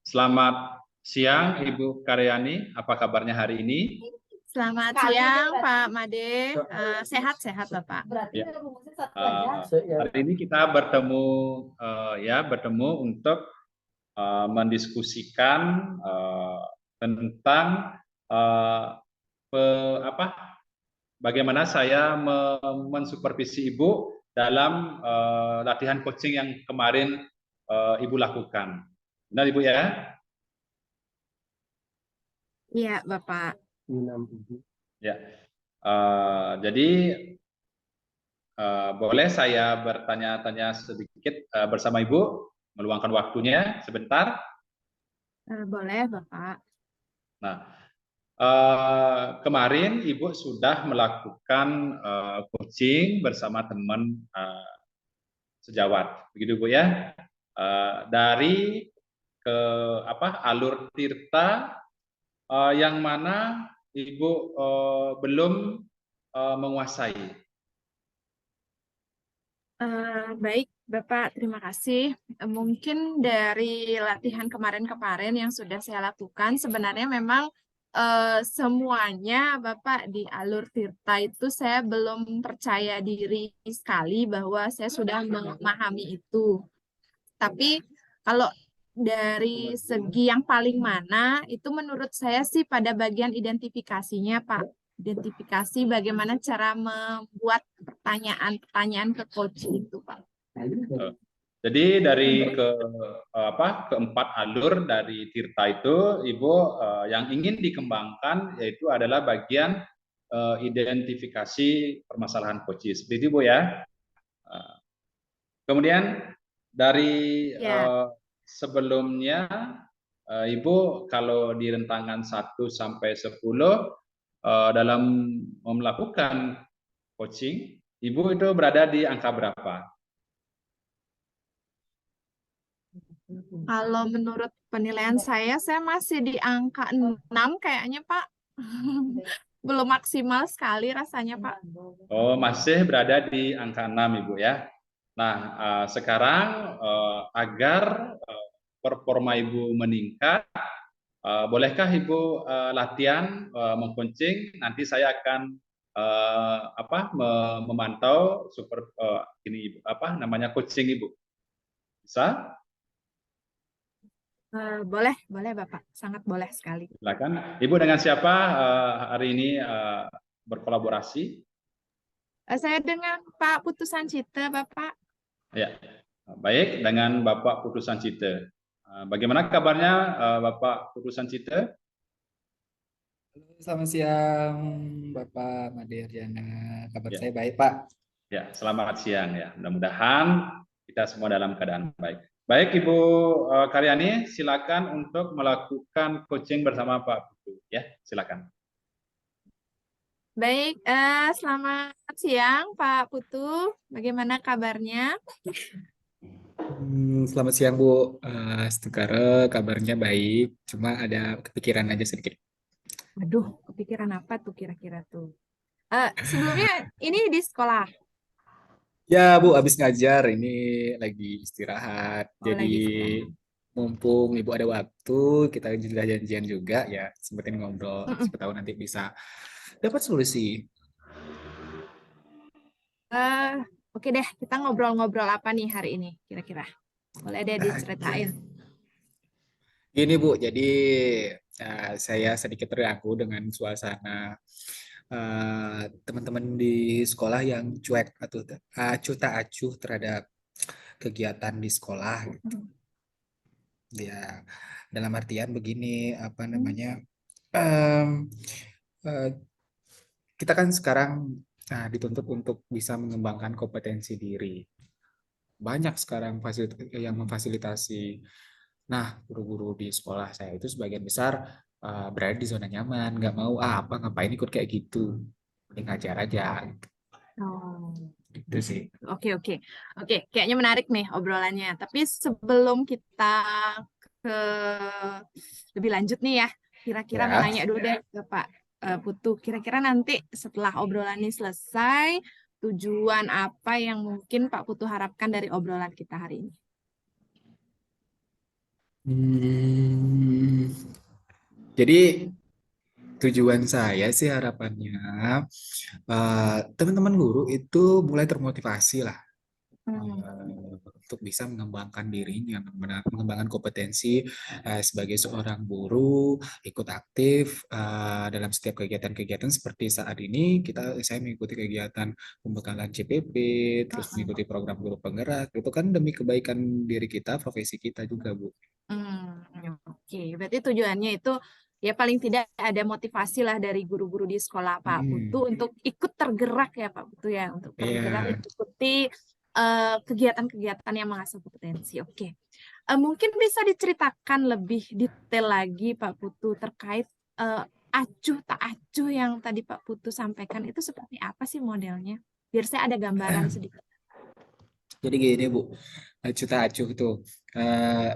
Selamat siang, Ibu Karyani. Apa kabarnya hari ini? Selamat siang, Pak Made. Sehat-sehat, Bapak. Ya. Hari ini kita bertemu bertemu untuk mendiskusikan tentang uh, bagaimana saya mensupervisi Ibu dalam latihan coaching yang kemarin Ibu lakukan. Benar Ibu ya? Iya, Bapak. Ya. Jadi boleh saya bertanya-tanya sedikit bersama Ibu, meluangkan waktunya sebentar. Boleh, Bapak. Nah, kemarin Ibu sudah melakukan coaching bersama teman sejawat, begitu Bu ya? Dari ke alur tirta yang mana Ibu belum menguasai. Baik, Bapak. Terima kasih. Mungkin dari latihan kemarin-kemarin yang sudah saya lakukan, sebenarnya memang semuanya, Bapak, di alur tirta itu saya belum percaya diri sekali bahwa saya sudah memahami itu. Tapi kalau dari segi yang paling mana, itu menurut saya sih pada bagian identifikasinya, Pak. Identifikasi bagaimana cara membuat pertanyaan-pertanyaan ke coach itu, Pak. Jadi dari keempat alur dari tirta itu, Ibu yang ingin dikembangkan yaitu adalah bagian identifikasi permasalahan coaches. Seperti itu Bu ya. Kemudian dari Ya. sebelumnya Ibu kalau di rentangan 1 sampai 10 dalam melakukan coaching, Ibu itu berada di angka berapa? Kalau menurut penilaian saya masih di angka 6 kayaknya, Pak. Belum maksimal sekali rasanya, Pak. Oh, masih berada di angka 6 Ibu ya. Nah, sekarang agar performa Ibu meningkat, bolehkah Ibu latihan mengcoaching? Nanti saya akan memantau ini Ibu, coaching Ibu. Bisa? Boleh Bapak. Sangat boleh sekali. Silakan. Ibu dengan siapa hari ini berkolaborasi? Saya dengan Pak Putusan Cita, Bapak. Ya, baik dengan Bapak Putusan Cita. Bagaimana kabarnya Bapak Putusan Cita? Selamat siang, Bapak Made Arjana. Kabar Ya. saya baik, Pak. Ya, selamat siang ya. Mudah-mudahan kita semua dalam keadaan baik. Baik, Ibu Karyani, silakan untuk melakukan coaching bersama Pak Putu. Ya, silakan. Baik, selamat siang Pak Putu. Bagaimana kabarnya? Selamat siang, Bu. Setukara kabarnya baik, cuma ada kepikiran aja sedikit. Waduh, kepikiran apa tuh kira-kira tuh? Sebelumnya ini di sekolah. Ya, Bu, habis ngajar ini lagi istirahat. Oh, Jadi lagi istirahat. mumpung Ibu ada waktu, kita juga janjian juga ya, sempetin ngobrol. Siapa tahu nanti bisa dapat solusi. Oke deh, kita ngobrol-ngobrol apa nih hari ini kira-kira? Boleh deh diceritain. Gini Bu, jadi saya sedikit terganggu dengan suasana teman-teman di sekolah yang cuek atau acuh tak acuh terhadap kegiatan di sekolah gitu. Ya, dalam artian begini, apa namanya? em, eh, kita kan sekarang dituntut untuk bisa mengembangkan kompetensi diri. Banyak sekarang yang memfasilitasi. Nah, guru-guru di sekolah saya itu sebagian besar berada di zona nyaman, nggak mau ngapain ikut kayak gitu, mending ngajar aja. Oh, Itu sih. oke. Kayaknya menarik nih obrolannya. Tapi sebelum kita ke lebih lanjut nih ya, kira-kira mau Ya. nanya dulu deh ke Pak Putu. Kira-kira nanti setelah obrolan ini selesai, tujuan apa yang mungkin Pak Putu harapkan dari obrolan kita hari ini? Jadi tujuan saya sih harapannya teman-teman guru itu mulai termotivasi lah Hmm. untuk bisa mengembangkan dirinya, mengembangkan kompetensi sebagai seorang guru, ikut aktif dalam setiap kegiatan-kegiatan seperti saat ini saya mengikuti kegiatan pembekalan CPP, terus mengikuti program guru penggerak, itu kan demi kebaikan diri kita, profesi kita juga, Bu. Oke, berarti tujuannya itu ya paling tidak ada motivasi lah dari guru-guru di sekolah Pak Putu untuk ikut tergerak ya Pak Putu ya, untuk tergerak Iya. mengikuti kegiatan-kegiatan yang mengasah kompetensi. Oke. Mungkin bisa diceritakan lebih detail lagi Pak Putu terkait acuh tak acuh yang tadi Pak Putu sampaikan itu seperti apa sih modelnya? Biar saya ada gambaran sedikit. Jadi gini Bu, acuh tak acuh itu. Eh,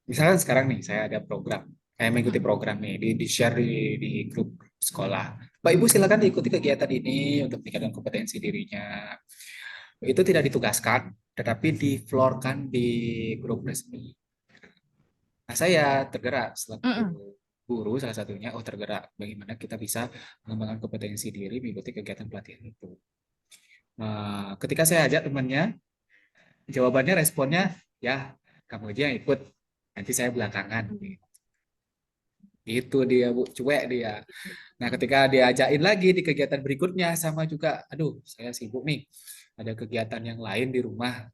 Misalkan sekarang nih saya ada program, saya mengikuti program nih di-share di grup sekolah. Pak Ibu silakan diikuti kegiatan ini untuk meningkatkan kompetensi dirinya. Itu tidak ditugaskan, tetapi diflorkan di grup resmi. Nah, saya tergerak selaku guru salah satunya, tergerak bagaimana kita bisa mengembangkan kompetensi diri mengikuti kegiatan pelatihan itu. Ketika saya ajak temannya, jawabannya responnya, ya kamu aja yang ikut, nanti saya belakangan. Itu dia Bu, cuek dia. Nah, ketika diajakin lagi di kegiatan berikutnya sama juga, aduh, saya sibuk nih. Ada kegiatan yang lain di rumah,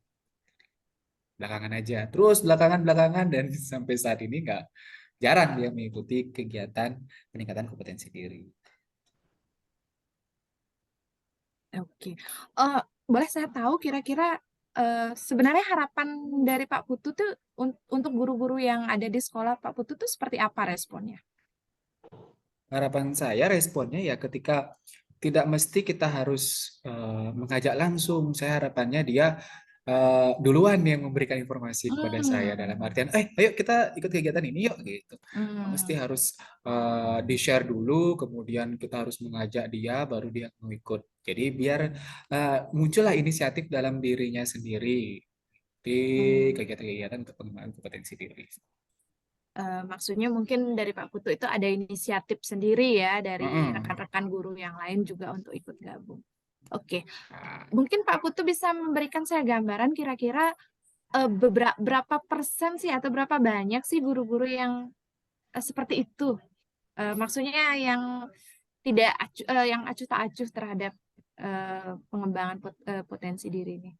belakangan aja. Terus belakangan-belakangan dan sampai saat ini nggak jarang dia mengikuti kegiatan peningkatan kompetensi diri. Oke. Boleh saya tahu kira-kira sebenarnya harapan dari Pak Putu tuh untuk guru-guru yang ada di sekolah Pak Putu tuh seperti apa responnya? Harapan saya responnya ya ketika tidak mesti kita harus mengajak langsung. Saya harapannya dia duluan yang memberikan informasi kepada saya dalam artian, ayo kita ikut kegiatan ini yuk gitu. Mesti harus di-share dulu, kemudian kita harus mengajak dia, baru dia mau ikut. Jadi biar muncullah inisiatif dalam dirinya sendiri di kegiatan-kegiatan untuk pengembangan kompetensi diri. Maksudnya mungkin dari Pak Putu itu ada inisiatif sendiri ya dari Mm-mm. rekan-rekan guru yang lain juga untuk ikut gabung. Oke, Nah, mungkin Pak Putu bisa memberikan saya gambaran kira-kira berapa persen sih atau berapa banyak sih guru-guru yang seperti itu? Maksudnya yang tidak yang acuh tak acuh terhadap pengembangan potensi diri ini.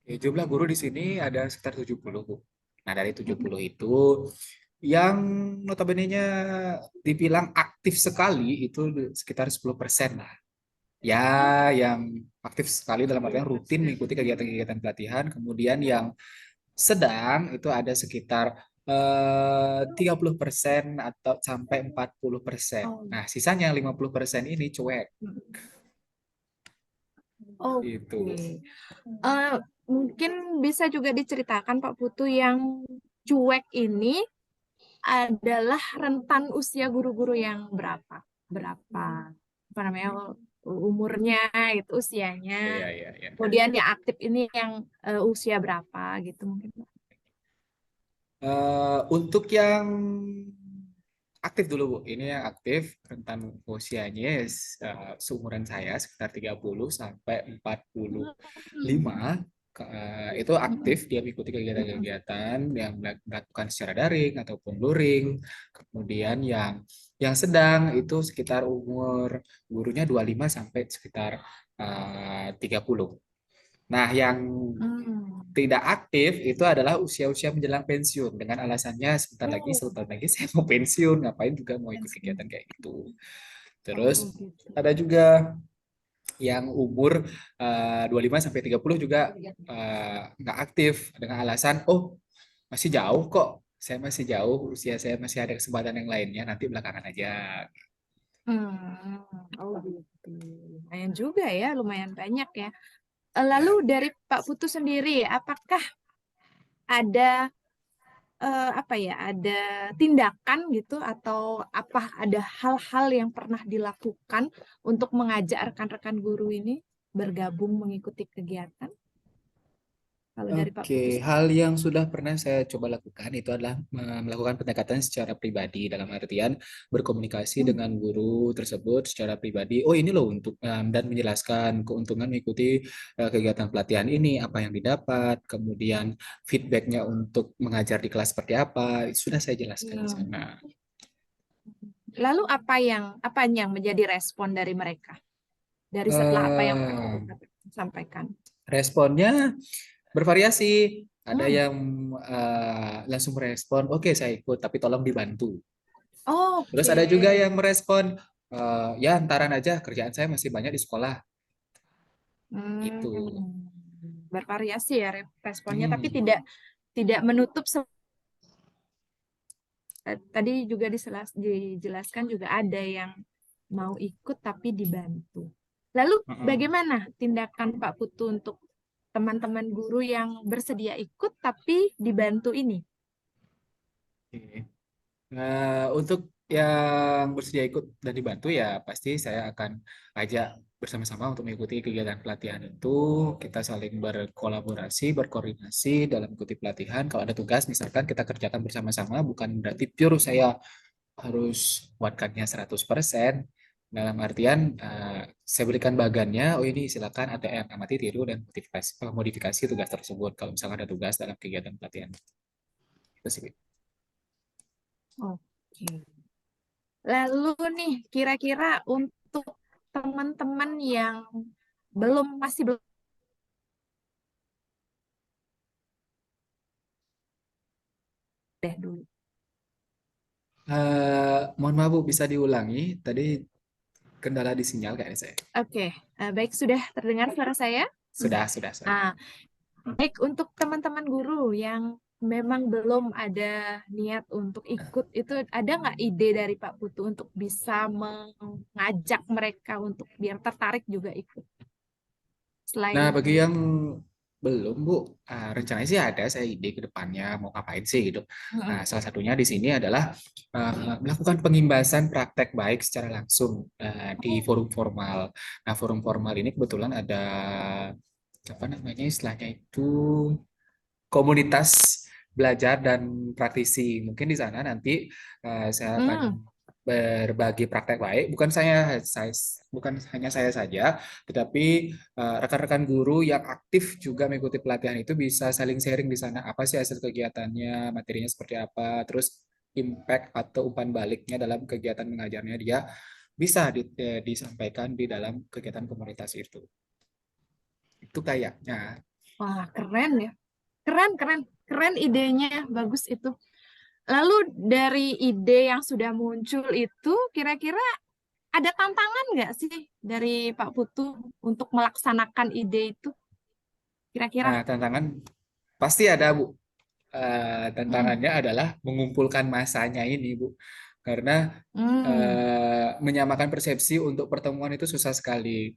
jumlah guru di sini ada sekitar 70, Bu. Nah, dari 70 itu yang notabene-nya dibilang aktif sekali itu sekitar 10% lah. Ya, yang aktif sekali dalam artian rutin mengikuti kegiatan-kegiatan pelatihan. Kemudian yang sedang itu ada sekitar 30% atau sampai 40%. Nah, sisanya 50% ini cuek. Gitu. Mungkin bisa juga diceritakan Pak Putu yang cuek ini adalah rentan usia guru-guru yang berapa apa namanya umurnya itu usianya. Iya, iya, iya. Kemudian yang aktif ini yang usia berapa gitu mungkin. Untuk yang aktif dulu Bu, ini yang aktif rentan usianya seumuran saya sekitar 30 sampai 45. Itu aktif dia mengikuti kegiatan-kegiatan yang dilakukan secara daring ataupun luring. Kemudian yang sedang itu sekitar umur gurunya 25 sampai sekitar 30. Nah, yang tidak aktif itu adalah usia-usia menjelang pensiun dengan alasannya sebentar lagi saya mau pensiun, ngapain juga mau ikut kegiatan kayak gitu. Terus ada juga yang umur 25 sampai 30 juga nggak aktif dengan alasan masih jauh kok. Saya masih jauh, usia saya masih ada kesempatan yang lainnya, nanti belakangan aja. Gitu. Lumayan juga ya, lumayan banyak ya. Lalu dari Pak Putu sendiri, apakah ada ada tindakan gitu atau ada hal-hal yang pernah dilakukan untuk mengajak rekan-rekan guru ini bergabung mengikuti kegiatan? kalau dari Pak Putu Oke, sendiri. hal yang sudah pernah saya coba lakukan itu adalah melakukan pendekatan secara pribadi dalam artian berkomunikasi Hmm. dengan guru tersebut secara pribadi. Oh ini loh untuk dan menjelaskan keuntungan mengikuti kegiatan pelatihan ini, apa yang didapat, kemudian feedbacknya untuk mengajar di kelas seperti apa, sudah saya jelaskan di Hmm. sana. Lalu apa yang menjadi respon dari mereka dari setelah apa yang Pak Eh, Putu sampaikan? Responnya bervariasi. Ada Hmm. yang langsung merespon, oke saya ikut, tapi tolong dibantu. Terus Oke. ada juga yang merespon, ya antaran aja kerjaan saya masih banyak di sekolah. Itu. Bervariasi ya responnya, tapi Hmm. tidak menutup. Tadi juga dijelaskan juga ada yang mau ikut tapi dibantu. Lalu Mm-mm. bagaimana tindakan Pak Putu untuk teman-teman guru yang bersedia ikut tapi dibantu ini? Oke. Untuk yang bersedia ikut dan dibantu ya pasti saya akan ajak bersama-sama untuk mengikuti kegiatan pelatihan itu. Kita saling berkolaborasi, berkoordinasi dalam mengikuti pelatihan. Kalau ada tugas misalkan kita kerjakan bersama-sama, bukan berarti pure saya harus kuatkannya 100%. Dalam artian saya berikan bagannya, oh ini silakan ATM, amati, tiru, dan modifikasi tugas tersebut kalau misalkan ada tugas dalam kegiatan pelatihan. Itu sih. Oke. Lalu nih, kira-kira untuk teman-teman yang masih belum deh dulu. Mohon maaf Bu, bisa diulangi. Tadi kendala di sinyal kayaknya saya. Oke, baik, sudah terdengar suara saya? Hmm. Sudah. Ah, Baik, untuk teman-teman guru yang memang belum ada niat untuk ikut, itu ada nggak ide dari Pak Putu untuk bisa mengajak mereka untuk biar tertarik juga ikut? Nah, Selain, bagi yang belum Bu, rencananya sih ada saya ide ke depannya mau ngapain sih gitu. Nah, Mm-mm. salah satunya di sini adalah melakukan pengimbasan praktek baik secara langsung di forum formal. Nah, forum formal ini kebetulan ada apa namanya istilahnya itu komunitas belajar dan praktisi. Mungkin di sana nanti saya akan Hmm. berbagi praktek baik. Bukan hanya saya saja, tetapi rekan-rekan guru yang aktif juga mengikuti pelatihan itu bisa saling sharing di sana. Apa sih hasil kegiatannya, materinya seperti apa, terus impact atau umpan baliknya dalam kegiatan mengajarnya dia bisa disampaikan di dalam kegiatan komunitas itu. Itu kayaknya. Wah, keren ya. Keren idenya, bagus itu. Lalu dari ide yang sudah muncul itu, kira-kira ada tantangan nggak sih dari Pak Putu untuk melaksanakan ide itu? Kira-kira? Nah, tantangan pasti ada, Bu. Hmm. Tantangannya adalah mengumpulkan masanya ini, Bu. Karena Hmm. menyamakan persepsi untuk pertemuan itu susah sekali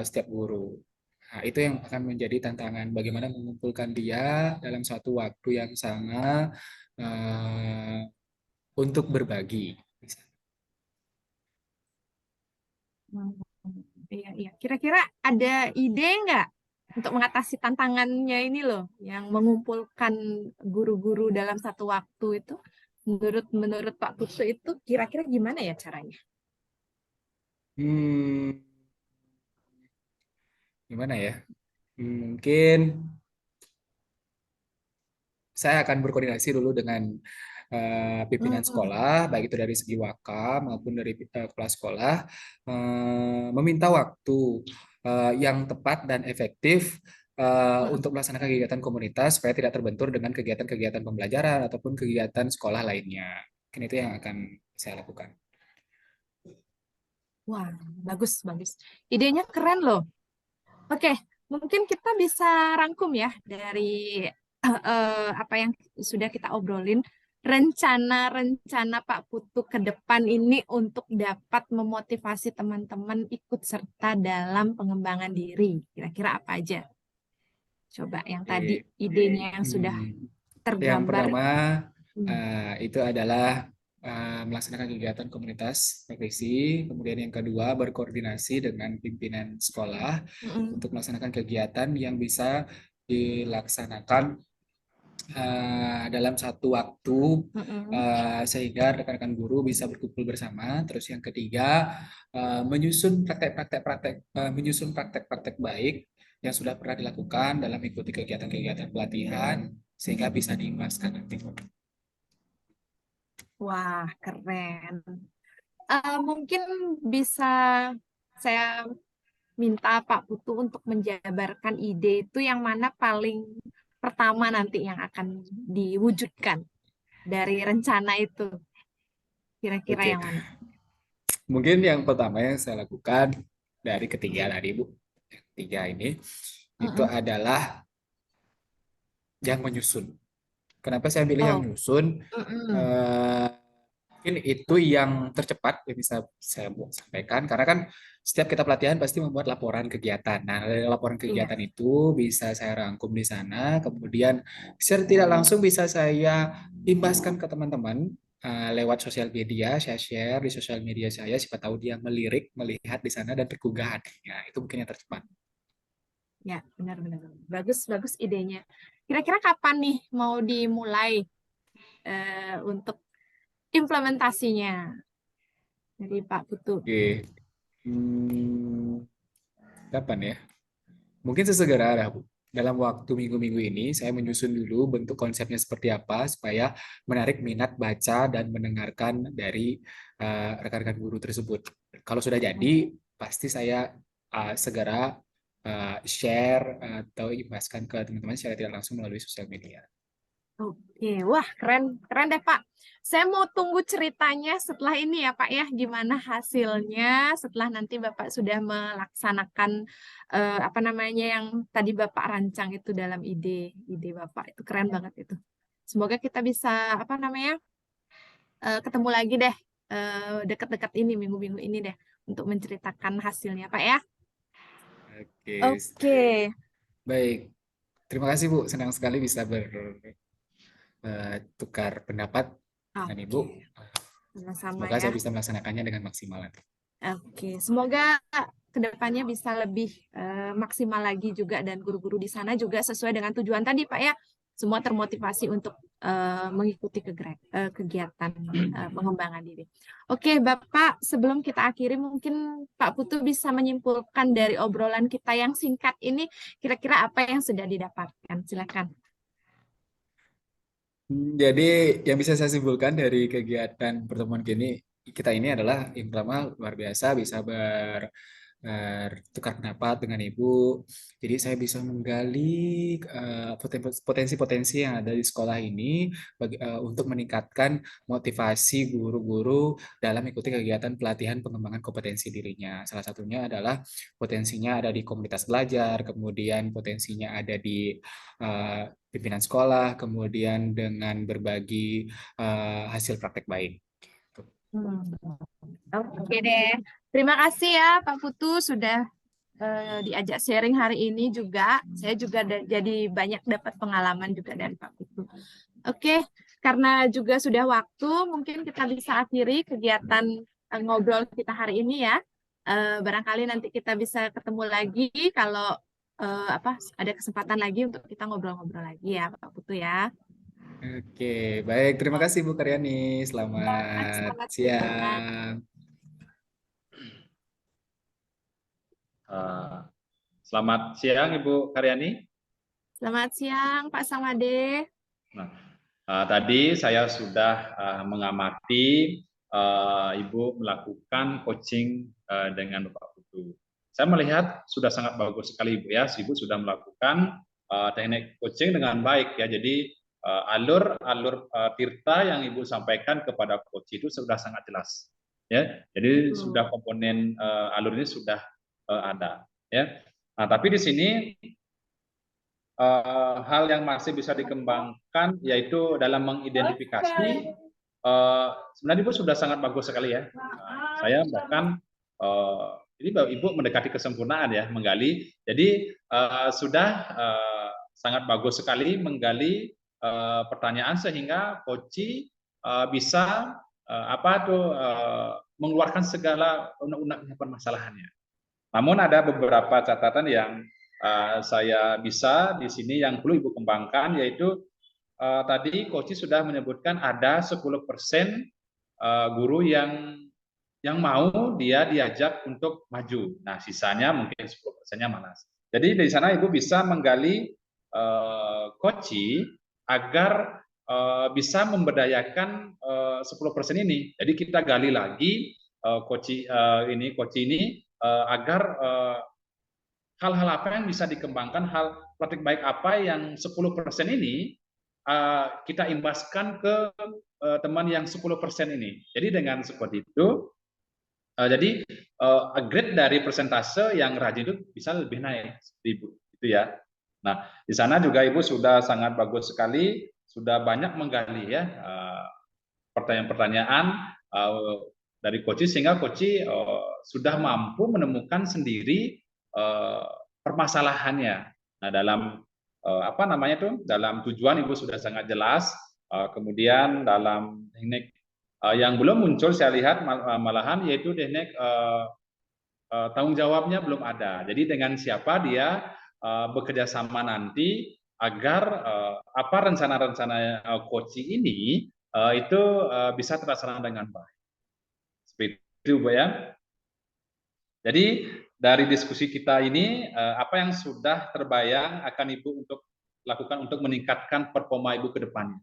setiap guru. Nah, itu yang akan menjadi tantangan. Bagaimana mengumpulkan dia dalam satu waktu yang sama eh, untuk berbagi. Hmm. Iya, iya. Kira-kira ada ide nggak untuk mengatasi tantangannya ini loh, yang mengumpulkan guru-guru dalam satu waktu itu? Menurut Pak Putu itu kira-kira gimana ya caranya? Hmm, gimana ya? Mungkin saya akan berkoordinasi dulu dengan pimpinan Hmm. sekolah, baik itu dari segi waka maupun dari kepala sekolah, meminta waktu yang tepat dan efektif Hmm. untuk melaksanakan kegiatan komunitas supaya tidak terbentur dengan kegiatan-kegiatan pembelajaran ataupun kegiatan sekolah lainnya. Mungkin itu yang akan saya lakukan. Wah, bagus, bagus. Idenya keren loh. Oke, mungkin kita bisa rangkum ya dari apa yang sudah kita obrolin. Rencana-rencana Pak Putu ke depan ini untuk dapat memotivasi teman-teman ikut serta dalam pengembangan diri. Kira-kira apa aja? Coba yang tadi Oke. idenya yang sudah Hmm. Yang tergambar. pertama Hmm. itu adalah melaksanakan kegiatan komunitas praktisi. Kemudian yang kedua berkoordinasi dengan pimpinan sekolah Mm-mm. untuk melaksanakan kegiatan yang bisa dilaksanakan dalam satu waktu sehingga rekan-rekan guru bisa berkumpul bersama. Terus yang ketiga, menyusun praktek-praktek baik yang sudah pernah dilakukan dalam mengikuti kegiatan-kegiatan pelatihan sehingga bisa diimbaskan nanti. Wah, keren. Mungkin bisa saya minta Pak Putu untuk menjabarkan ide itu yang mana paling pertama nanti yang akan diwujudkan dari rencana itu. Kira-kira Oke, yang mana? mungkin yang pertama yang saya lakukan dari ketiga tadi Bu, tiga ini itu Mm-mm. adalah yang menyusun. Kenapa saya pilih yang Oh, menyusun? mm-mm. Eh, Mungkin itu yang tercepat yang bisa saya sampaikan karena kan setiap kita pelatihan pasti membuat laporan kegiatan. Nah, dari laporan Iya. kegiatan itu bisa saya rangkum di sana, kemudian secara tidak langsung bisa saya imbaskan ke teman-teman lewat sosial media, saya share di sosial media saya, siapa tahu dia melirik, melihat di sana dan tergugah hatinya. Itu mungkin yang tercepat. Ya, benar-benar. Bagus, bagus idenya. Kira-kira kapan nih mau dimulai untuk implementasinya dari Pak Putu? Oke. Hmm, Kapan ya? Mungkin sesegera lah, Bu. Dalam waktu minggu-minggu ini, saya menyusun dulu bentuk konsepnya seperti apa, supaya menarik minat baca dan mendengarkan dari rekan-rekan guru tersebut. Kalau sudah jadi, pasti saya segera share atau imbaskan ke teman-teman secara tidak langsung melalui sosial media. Oke, wah keren, keren deh Pak. Saya mau tunggu ceritanya setelah ini ya Pak ya, gimana hasilnya setelah nanti Bapak sudah melaksanakan apa namanya yang tadi Bapak rancang itu dalam ide Bapak itu keren banget itu. Semoga kita bisa apa namanya ketemu lagi deh dekat-dekat ini minggu-minggu ini deh untuk menceritakan hasilnya Pak ya. Oke, Oke, baik. Terima kasih, Bu. Senang sekali bisa bertukar pendapat dengan Ibu. oke, sama-sama Semoga ya. saya bisa melaksanakannya dengan maksimal nanti. Oke, semoga kedepannya bisa lebih maksimal lagi juga dan guru-guru di sana juga sesuai dengan tujuan tadi Pak ya, semua termotivasi untuk mengikuti kegiatan pengembangan diri. Oke, Bapak, sebelum kita akhiri mungkin Pak Putu bisa menyimpulkan dari obrolan kita yang singkat ini, kira-kira apa yang sudah didapatkan? Silakan. Jadi yang bisa saya simpulkan dari kegiatan pertemuan kita ini adalah yang pertama luar biasa bisa bertukar pendapat dengan Ibu. Jadi saya bisa menggali potensi-potensi yang ada di sekolah ini untuk meningkatkan motivasi guru-guru dalam mengikuti kegiatan pelatihan pengembangan kompetensi dirinya. Salah satunya adalah potensinya ada di komunitas belajar, kemudian potensinya ada di eh, pimpinan sekolah, kemudian dengan berbagi hasil praktek baik. Hmm. Oke deh. Terima kasih ya Pak Putu sudah diajak sharing hari ini juga. Saya juga jadi banyak dapat pengalaman juga dari Pak Putu. Oke, karena juga sudah waktu, mungkin kita bisa akhiri kegiatan ngobrol kita hari ini ya. Barangkali nanti kita bisa ketemu lagi kalau ada kesempatan lagi untuk kita ngobrol-ngobrol lagi ya Pak Putu ya. Oke, baik. Terima kasih Bu Karyani. Selamat Selamat siang. siang. Uh, Selamat siang Ibu Karyani. Selamat siang Pak Samade. Nah, tadi saya sudah mengamati Ibu melakukan coaching dengan Bapak Putu. Saya melihat sudah sangat bagus sekali Ibu ya. Ibu sudah melakukan teknik coaching dengan baik ya. Jadi alur-alur tirta yang Ibu sampaikan kepada coach itu sudah sangat jelas. Ya, jadi sudah komponen alur ini sudah ada. Ya, nah, tapi di sini hal yang masih bisa dikembangkan yaitu dalam mengidentifikasi sebenarnya Ibu sudah sangat bagus sekali ya. Saya bahkan ini Ibu mendekati kesempurnaan ya menggali. Jadi sudah sangat bagus sekali menggali pertanyaan sehingga Koci bisa mengeluarkan segala unek-uneknya permasalahannya. Namun ada beberapa catatan yang saya bisa di sini yang perlu Ibu kembangkan, yaitu tadi Coach sudah menyebutkan ada 10% guru yang mau dia diajak untuk maju. Nah, sisanya mungkin 10%-nya malas. Jadi di sana Ibu bisa menggali Koci agar bisa memberdayakan 10% ini. Jadi kita gali lagi Koci ini agar hal-hal apa yang bisa dikembangkan, hal praktik baik apa yang 10% ini kita imbaskan ke teman yang 10% ini. Jadi dengan seperti itu, jadi grade dari persentase yang rajin itu bisa lebih naik, Ibu, itu ya. Nah, di sana juga Ibu sudah sangat bagus sekali, sudah banyak menggali ya pertanyaan-pertanyaan dari Koci, sehingga Koci sudah mampu menemukan sendiri permasalahannya. Nah, dalam apa namanya itu, dalam tujuan Ibu sudah sangat jelas. Kemudian dalam teknik yang belum muncul saya lihat malahan yaitu teknik tanggung jawabnya belum ada. Jadi dengan siapa dia bekerja sama nanti agar apa rencana-rencana Koci ini itu bisa terlaksana dengan baik. Seperti itu, Bu ya. Jadi dari diskusi kita ini apa yang sudah terbayang akan Ibu untuk lakukan untuk meningkatkan performa Ibu ke depannya?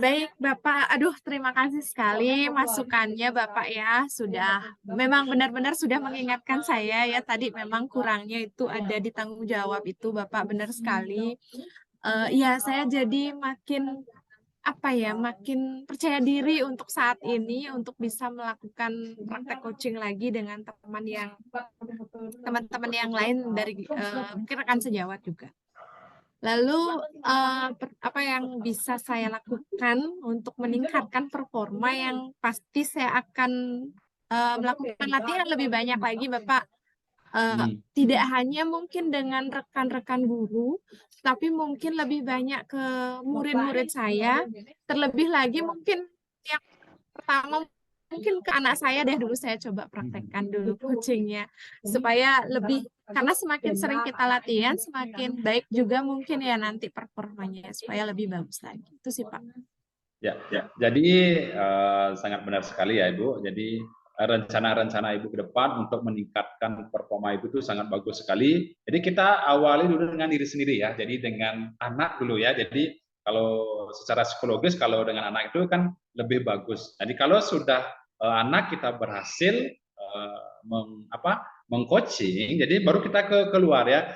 Baik Bapak, aduh terima kasih sekali masukannya Bapak ya, sudah memang benar-benar sudah mengingatkan saya ya, tadi memang kurangnya itu ada di tanggung jawab itu Bapak, benar sekali. Ya saya jadi makin apa ya, makin percaya diri untuk saat ini untuk bisa melakukan praktek coaching lagi dengan teman-teman yang lain dari mungkin rekan sejawat juga. Lalu apa yang bisa saya lakukan untuk meningkatkan performa, yang pasti saya akan melakukan latihan lebih banyak lagi Bapak. Tidak hanya mungkin dengan rekan-rekan guru, tapi mungkin lebih banyak ke murid-murid saya. Terlebih lagi mungkin yang pertama mungkin ke anak saya deh, dulu saya coba praktekkan dulu coachingnya supaya lebih, karena semakin sering kita latihan semakin baik juga mungkin ya nanti performanya supaya lebih bagus lagi. Itu sih Pak. Ya, jadi sangat benar sekali ya Ibu. Jadi rencana-rencana Ibu ke depan untuk meningkatkan performa Ibu itu sangat bagus sekali. Jadi kita awali dulu dengan diri sendiri ya. Jadi dengan anak dulu ya. Jadi kalau secara psikologis kalau dengan anak itu kan lebih bagus. Jadi kalau sudah anak kita berhasil mengcoaching, jadi baru kita keluar ya.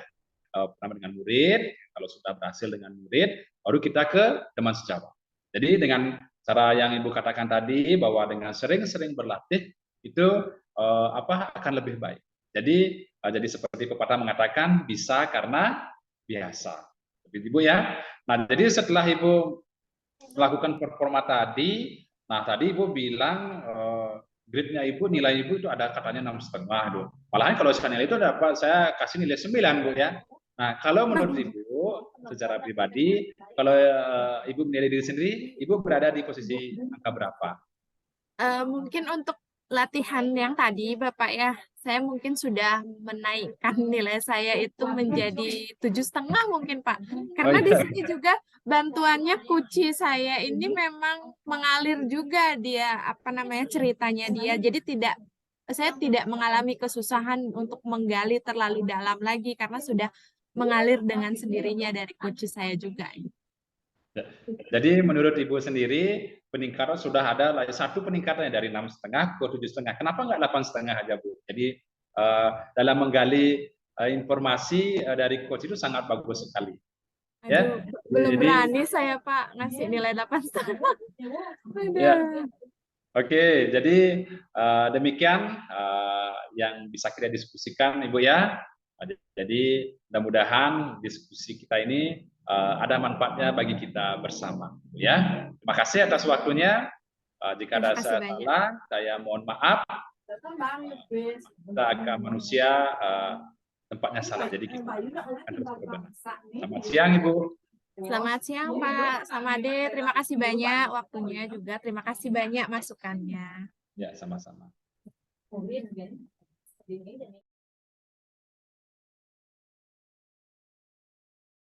Pertama dengan murid, kalau sudah berhasil dengan murid, baru kita ke teman sejawat. Jadi dengan cara yang Ibu katakan tadi, bahwa dengan sering-sering berlatih itu akan lebih baik. Jadi seperti pepatah mengatakan bisa karena biasa. Begitu Ibu ya. Nah, jadi setelah Ibu melakukan performa tadi, nah tadi Ibu bilang grade-nya Ibu, nilai Ibu itu ada katanya 6,5. Malahan kalau saya nilai itu dapat, saya kasih nilai 9 Bu ya. Nah, kalau menurut Ibu secara pribadi, kalau Ibu menilai diri sendiri, Ibu berada di posisi angka berapa? Mungkin untuk latihan yang tadi Bapak ya, saya mungkin sudah menaikkan nilai saya itu menjadi 7,5 mungkin Pak. Karena di sini juga bantuannya Kuci saya ini memang mengalir juga dia, apa namanya, ceritanya dia. Jadi saya tidak mengalami kesusahan untuk menggali terlalu dalam lagi karena sudah mengalir dengan sendirinya dari Kuci saya juga. Jadi menurut Ibu sendiri peningkatan sudah ada satu peningkatannya dari 6,5 ke 7,5. Kenapa nggak 8,5 aja Bu? Jadi dalam menggali informasi dari coach itu sangat bagus sekali. Aduh, belum berani saya Pak ngasih nilai 8,5. Ya. Oke, jadi demikian yang bisa kita diskusikan Ibu ya. Jadi mudah-mudahan diskusi kita ini ada manfaatnya bagi kita bersama, ya. Terima kasih atas waktunya. Jika ada salah, saya mohon maaf. Kita agak manusia tempatnya salah, jadi kita akan terus berbenah. Selamat siang Ibu. Selamat siang Pak, sama Ade. Terima kasih banyak waktunya juga. Terima kasih banyak masukannya. Ya, sama-sama.